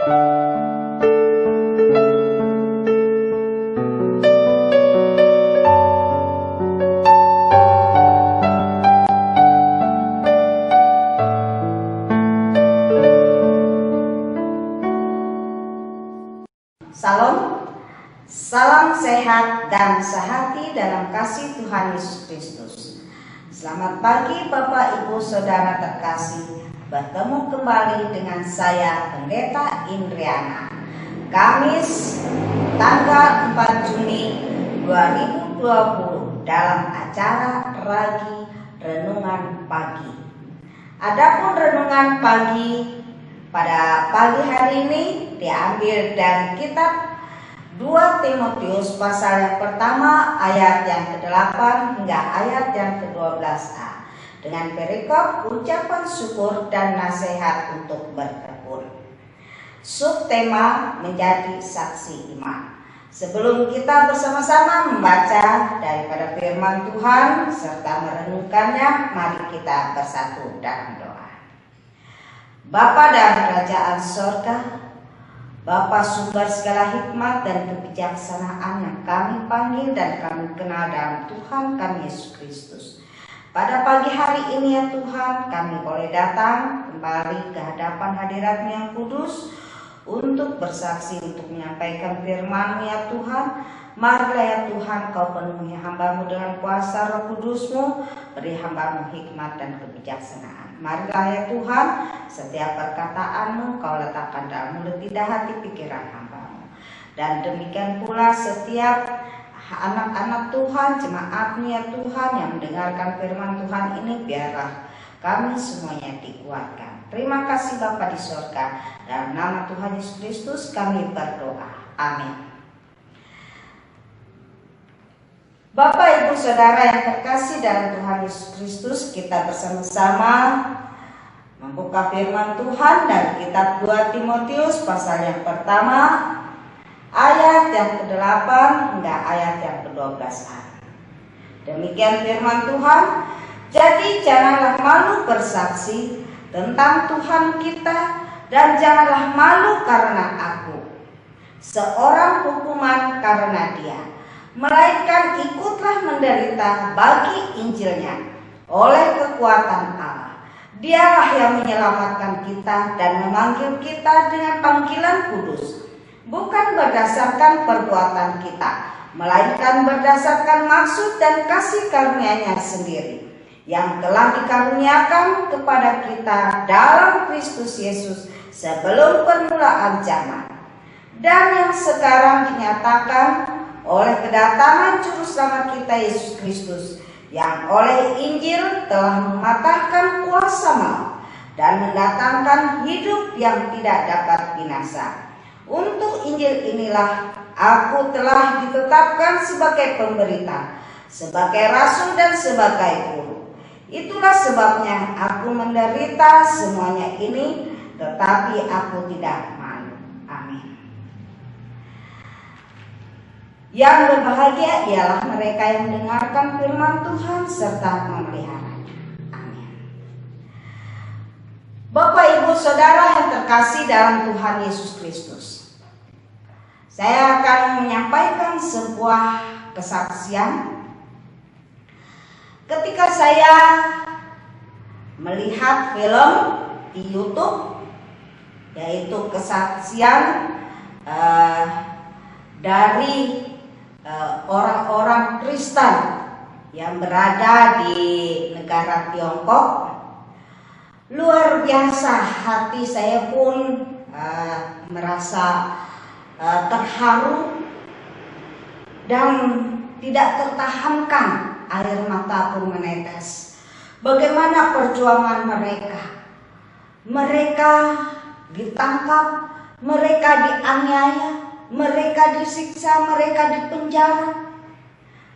Salam, salam sehat dan sehati dalam kasih Tuhan Yesus Kristus. Selamat pagi Bapak Ibu Saudara terkasih, bertemu kembali dengan saya Pendeta Indriana. Kamis tanggal 4 Juni 2020 dalam acara Ragi Renungan Pagi. Adapun renungan pagi pada pagi hari ini diambil dari kitab 2 Timotius pasal yang pertama ayat yang ke-8 hingga ayat yang ke-12a dengan perikop ucapan syukur dan nasihat untuk bertekun. Subtema menjadi saksi iman. Sebelum kita bersama-sama membaca daripada firman Tuhan serta merenungkannya, mari kita bersatu dalam doa. Bapa dan kerajaan sorga, Bapa sumber segala hikmat dan kebijaksanaan yang kami panggil dan kami kenal dalam Tuhan kami Yesus Kristus. Pada pagi hari ini ya Tuhan, kami boleh datang kembali ke hadapan hadirat-Mu yang kudus untuk bersaksi, untuk menyampaikan firman-Mu ya Tuhan. Marilah ya Tuhan, Kau penuhi hamba-Mu dengan kuasa Roh Kudus-Mu, beri hamba-Mu hikmat dan kebijaksanaan. Marilah ya Tuhan, setiap perkataan-Mu Kau letakkan dalam mulut, lidah, hati, pikiran hamba-Mu. Dan demikian pula setiap anak-anak Tuhan, jemaat-Mu ya Tuhan yang mendengarkan firman Tuhan ini, biarlah kami semuanya dikuatkan. Terima kasih Bapa di sorga, dalam nama Tuhan Yesus Kristus kami berdoa. Amin. Bapak Ibu Saudara yang terkasih dalam Tuhan Yesus Kristus, kita bersama-sama membuka firman Tuhan dari kitab 2 Timotius pasal yang pertama ayat yang ke-8 hingga ayat yang ke-12a. Demikian firman Tuhan, jadi janganlah malu bersaksi tentang Tuhan kita, dan janganlah malu karena aku, seorang hukuman karena Dia, melainkan ikutlah menderita bagi Injilnya oleh kekuatan Allah. Dialah yang menyelamatkan kita dan memanggil kita dengan panggilan kudus, bukan berdasarkan perbuatan kita, melainkan berdasarkan maksud dan kasih karunia-Nya sendiri, yang telah dikaruniakan kepada kita dalam Kristus Yesus sebelum permulaan zaman, dan yang sekarang dinyatakan oleh kedatangan Juru Selamat kita Yesus Kristus, yang oleh Injil telah mematahkan kuasa maut dan mendatangkan hidup yang tidak dapat binasa. Untuk Injil inilah aku telah ditetapkan sebagai pemberita, sebagai rasul dan sebagai guru. Itulah sebabnya aku menderita semuanya ini, tetapi aku tidak malu. Amin. Yang berbahagia ialah mereka yang mendengarkan firman Tuhan serta memeliharanya. Amin. Bapak Ibu Saudara yang terkasih dalam Tuhan Yesus Kristus, saya akan menyampaikan sebuah kesaksian ketika saya melihat film di YouTube, yaitu kesaksian dari orang-orang Kristen yang berada di negara Tiongkok. Luar biasa, hati saya pun merasa terharu dan tidak tertahankan, air mata pun menetes. Bagaimana perjuangan mereka? Mereka ditangkap, mereka dianiaya, mereka disiksa, mereka dipenjara,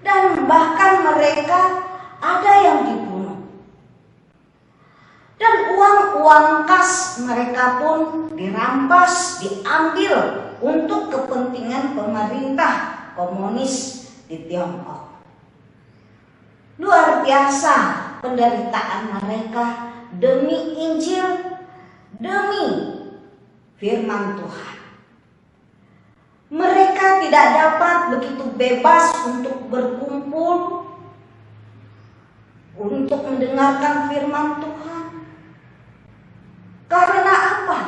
dan bahkan mereka ada yang dibunuh. Dan uang-uang kas mereka pun dirampas, diambil untuk kepentingan pemerintah komunis di Tiongkok. Luar biasa penderitaan mereka demi Injil, demi firman Tuhan. Mereka tidak dapat begitu bebas untuk berkumpul, untuk mendengarkan firman Tuhan. Karena apa?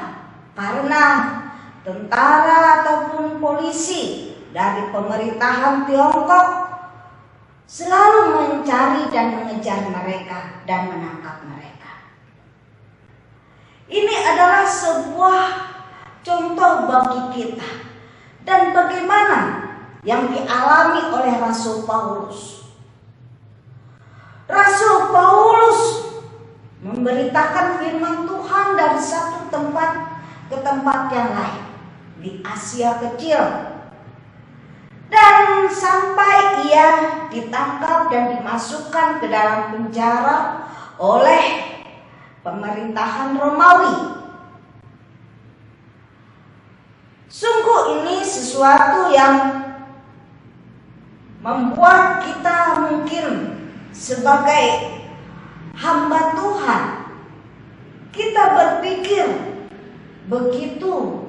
Karena tentara ataupun polisi dari pemerintahan Tiongkok selalu mencari dan mengejar mereka dan menangkap mereka. Ini adalah sebuah contoh bagi kita dan bagaimana yang dialami oleh Rasul Paulus. Rasul Paulus memberitakan firman Tuhan dari satu tempat ke tempat yang lain di Asia Kecil, dan sampai ia ditangkap dan dimasukkan ke dalam penjara oleh pemerintahan Romawi. Sungguh ini sesuatu yang membuat kita mungkin sebagai hamba Tuhan, kita berpikir begitu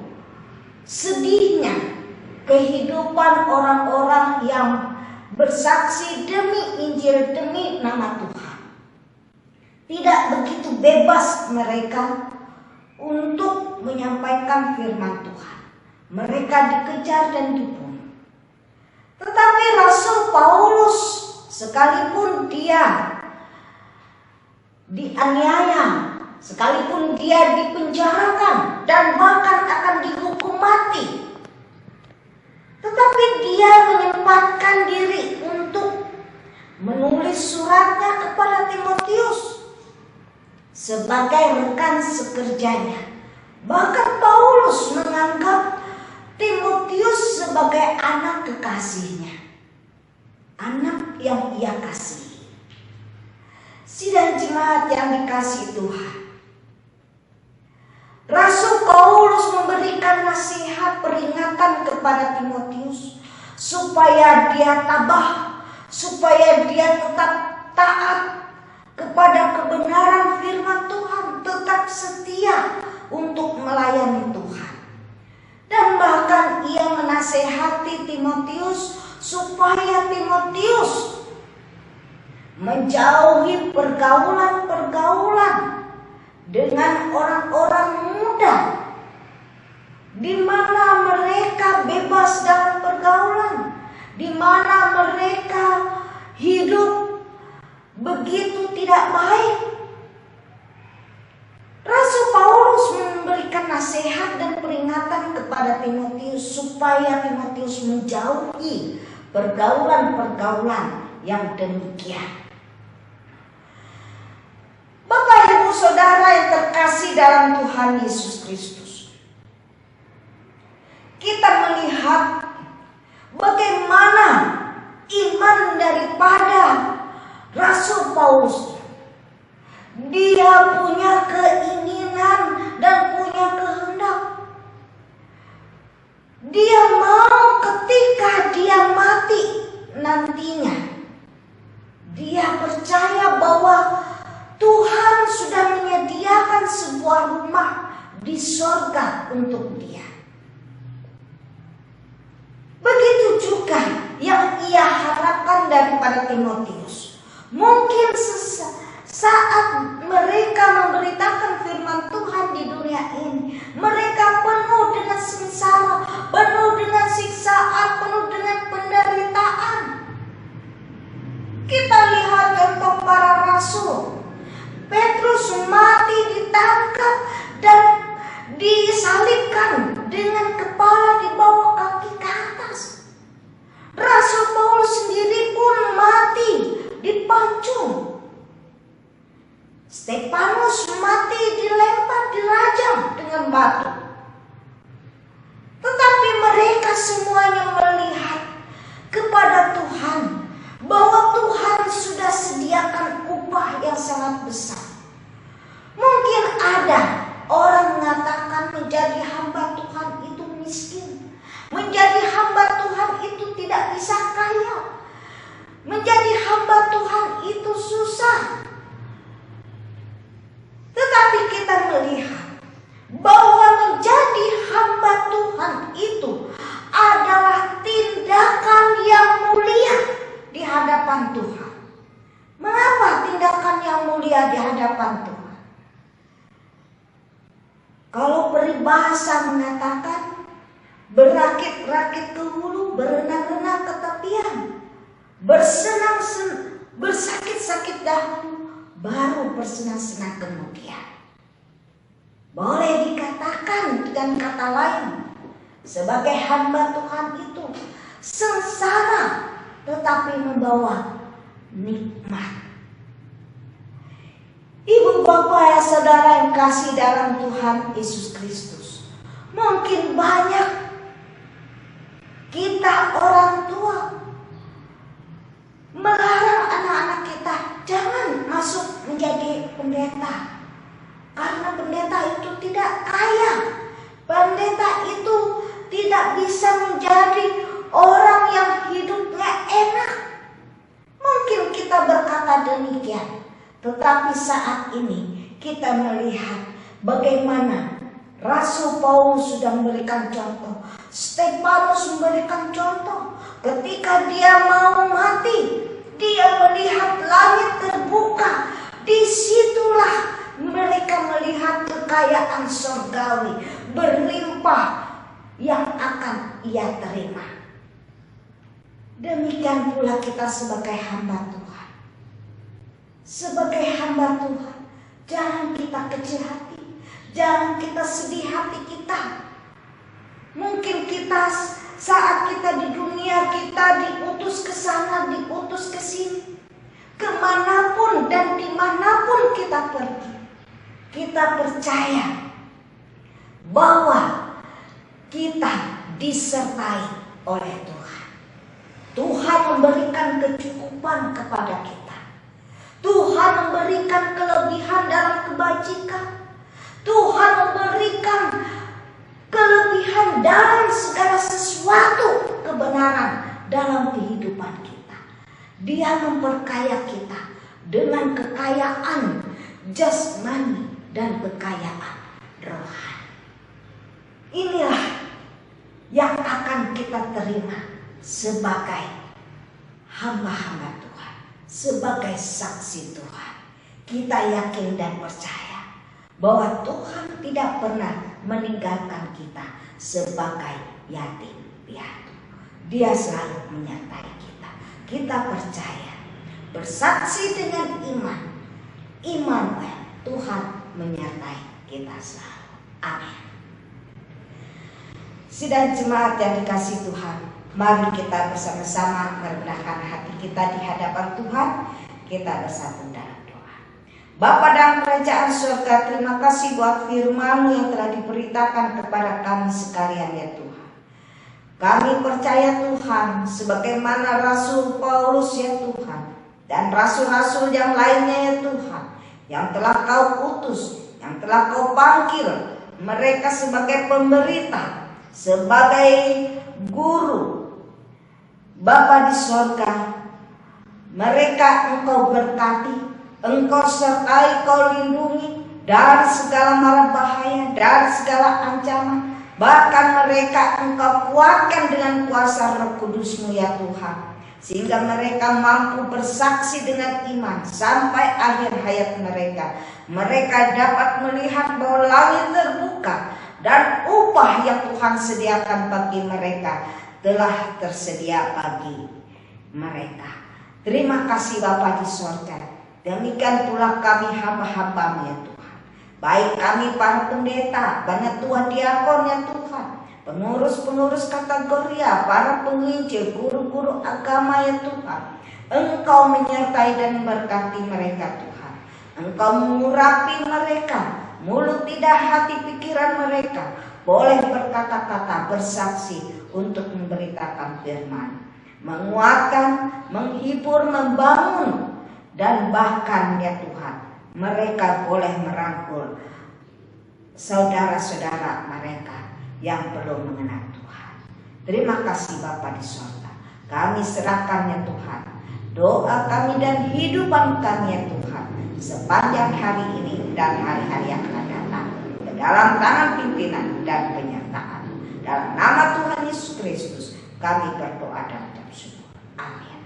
sedihnya kehidupan orang-orang yang bersaksi demi Injil, demi nama Tuhan. Tidak begitu bebas mereka untuk menyampaikan firman Tuhan. Mereka dikejar dan dibunuh. Tetapi Rasul Paulus, sekalipun dia dianiaya, sekalipun dia dipenjarakan dan bahkan akan dihukum mati, tetapi dia menyempatkan diri untuk menulis suratnya kepada Timotius sebagai rekan sekerjanya. Bahkan Paulus menganggap Timotius sebagai anak kekasihnya, anak yang ia kasihi. Sidang jemaat yang dikasihi Tuhan, Rasul Paulus memberikan nasihat peringatan kepada Timotius supaya dia tabah, supaya dia tetap taat kepada kebenaran firman Tuhan, tetap setia untuk melayani Tuhan. Dan bahkan ia menasehati Timotius supaya Timotius menjauhi pergaulan-pergaulan dengan orang-orang muda, di mana mereka bebas dalam pergaulan, di mana mereka hidup begitu tidak baik. Rasul Paulus memberikan nasihat dan peringatan kepada Timotius supaya Timotius menjauhi pergaulan-pergaulan yang demikian. Bapak Ibu Saudara yang terkasih dalam Tuhan Yesus Kristus, kita melihat bagaimana iman daripada Rasul Paulus. Dia punya keinginan dan punya kehendak. Dia mau ketika dia mati nantinya, dia percaya bahwa Tuhan sudah menyediakan sebuah rumah di sorga untuk dia. Begitu juga yang ia harapkan daripada Timotius. Mungkin saat mereka memberitakan firman Tuhan di dunia ini, mereka penuh dengan sengsara, penuh dengan siksaan, penuh dengan penderitaan. Kita lihat contoh para rasul. Petrus mati ditangkap dan disalibkan dengan kepala di bawah kaki ke atas. Rasul Paulus sendiri pun mati dipancung. Stefanus mati dilempar, dirajam dengan batu. Tetapi mereka semuanya melihat kepada Tuhan, bahwa Tuhan sudah sediakan upah yang sangat besar. Mungkin ada orang mengatakan menjadi hamba Tuhan itu miskin, menjadi hamba Tuhan itu tidak bisa kaya, menjadi hamba Tuhan itu susah. Tetapi kita melihat bahwa menjadi peribahasa mengatakan, berakit-rakit ke hulu, berenang-renang ke tepian, bersakit-sakit dahulu, baru bersenang-senang kemudian. Boleh dikatakan dengan kata lain, sebagai hamba Tuhan itu sengsara tetapi membawa nikmat. Ibu bapak ya saudara yang kasih dalam Tuhan Yesus Kristus, mungkin banyak kita orang tua melarang anak-anak kita jangan masuk menjadi pendeta, karena pendeta itu tidak kaya, pendeta itu tidak bisa menjadi orang yang hidupnya enak. Mungkin kita berkata demikian, tetapi saat ini kita melihat bagaimana Rasul Paulus sudah memberikan contoh, Stefanus memberikan contoh. Ketika dia mau mati, dia melihat langit terbuka. Disitulah mereka melihat kekayaan surgawi berlimpah yang akan ia terima. Demikian pula kita sebagai hamba Tuhan. Sebagai hamba Tuhan, jangan kita kecil hati, jangan kita sedih hati kita. Mungkin kita saat kita di dunia, kita diutus ke sana, diutus ke sini, kemanapun dan dimanapun kita pergi, kita percaya bahwa kita disertai oleh Tuhan. Tuhan memberikan kecukupan kepada kita. Tuhan memberikan kelebihan dalam kebajikan. Tuhan memberikan kelebihan dalam segala sesuatu kebenaran dalam kehidupan kita. Dia memperkaya kita dengan kekayaan jasmani dan kekayaan rohani. Inilah yang akan kita terima sebagai hamba-hamba Tuhan, sebagai saksi Tuhan. Kita yakin dan percaya bahwa Tuhan tidak pernah meninggalkan kita sebagai yatim piatu. Dia selalu menyertai kita. Kita percaya, bersaksi dengan iman, Immanuel, Tuhan menyertai kita selalu. Amin. Sidang jemaat yang dikasihi Tuhan, mari kita bersama-sama merendahkan hati kita di hadapan Tuhan. Kita bersatu dalam doa. Bapa dalam kerajaan surga, terima kasih buat firman-Mu yang telah diberitakan kepada kami sekalian ya Tuhan. Kami percaya Tuhan, sebagaimana Rasul Paulus ya Tuhan, dan rasul-rasul yang lainnya ya Tuhan, yang telah Kau utus, yang telah Kau panggil, mereka sebagai pemberita, sebagai guru. Bapa di surga, mereka Engkau berkati, Engkau sertai, Kau lindungi dari segala mara bahaya, dari segala ancaman. Bahkan mereka Engkau kuatkan dengan kuasa Roh Kudus-Mu ya Tuhan, sehingga mereka mampu bersaksi dengan iman sampai akhir hayat mereka. Mereka dapat melihat bahwa langit terbuka dan upah yang Tuhan sediakan bagi mereka telah tersedia bagi mereka. Terima kasih Bapa di surga. Demikian pula kami hamba-hamba-Mu ya Tuhan. Baik kami para pendeta, banyak Tuhan diakon ya Tuhan, pengurus-pengurus kategoria, para penginjil, guru-guru agama ya Tuhan. Engkau menyertai dan memberkati mereka Tuhan. Engkau mengurapi mereka, mulut tidak, hati pikiran mereka boleh berkata-kata, bersaksi untuk memberitakan firman, menguatkan, menghibur, membangun, dan bahkan ya Tuhan, mereka boleh merangkul saudara-saudara mereka yang belum mengenal Tuhan. Terima kasih Bapa di surga. Kami serahkan ya Tuhan doa kami dan hidupan kami ya Tuhan sepanjang hari ini dan hari-hari yang akan datang ke dalam tangan pimpinan dan penyertaan. Dalam nama Tuhan Yesus Kristus kami berdoa dan mengucap syukur. Amin.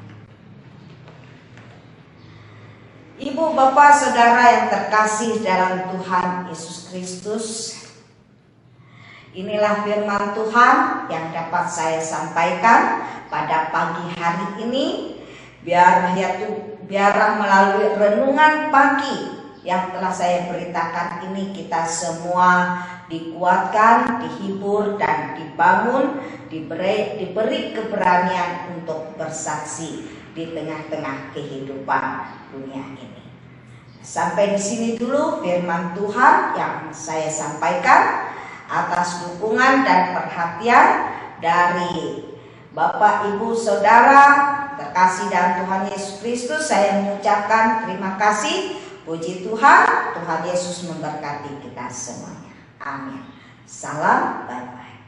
Ibu, bapak, saudara yang terkasih dalam Tuhan Yesus Kristus, Inilah firman Tuhan yang dapat saya sampaikan pada pagi hari ini. Biarlah melalui renungan pagi yang telah saya beritakan ini, kita semua dikuatkan, dihibur, dan dibangun, diberi keberanian untuk bersaksi di tengah-tengah kehidupan dunia ini. Sampai di sini dulu firman Tuhan yang saya sampaikan. Atas dukungan dan perhatian dari Bapak, Ibu, Saudara terkasih dalam Tuhan Yesus Kristus, saya mengucapkan terima kasih. Puji Tuhan, Tuhan Yesus memberkati kita semuanya. Amin. Salam, bye-bye.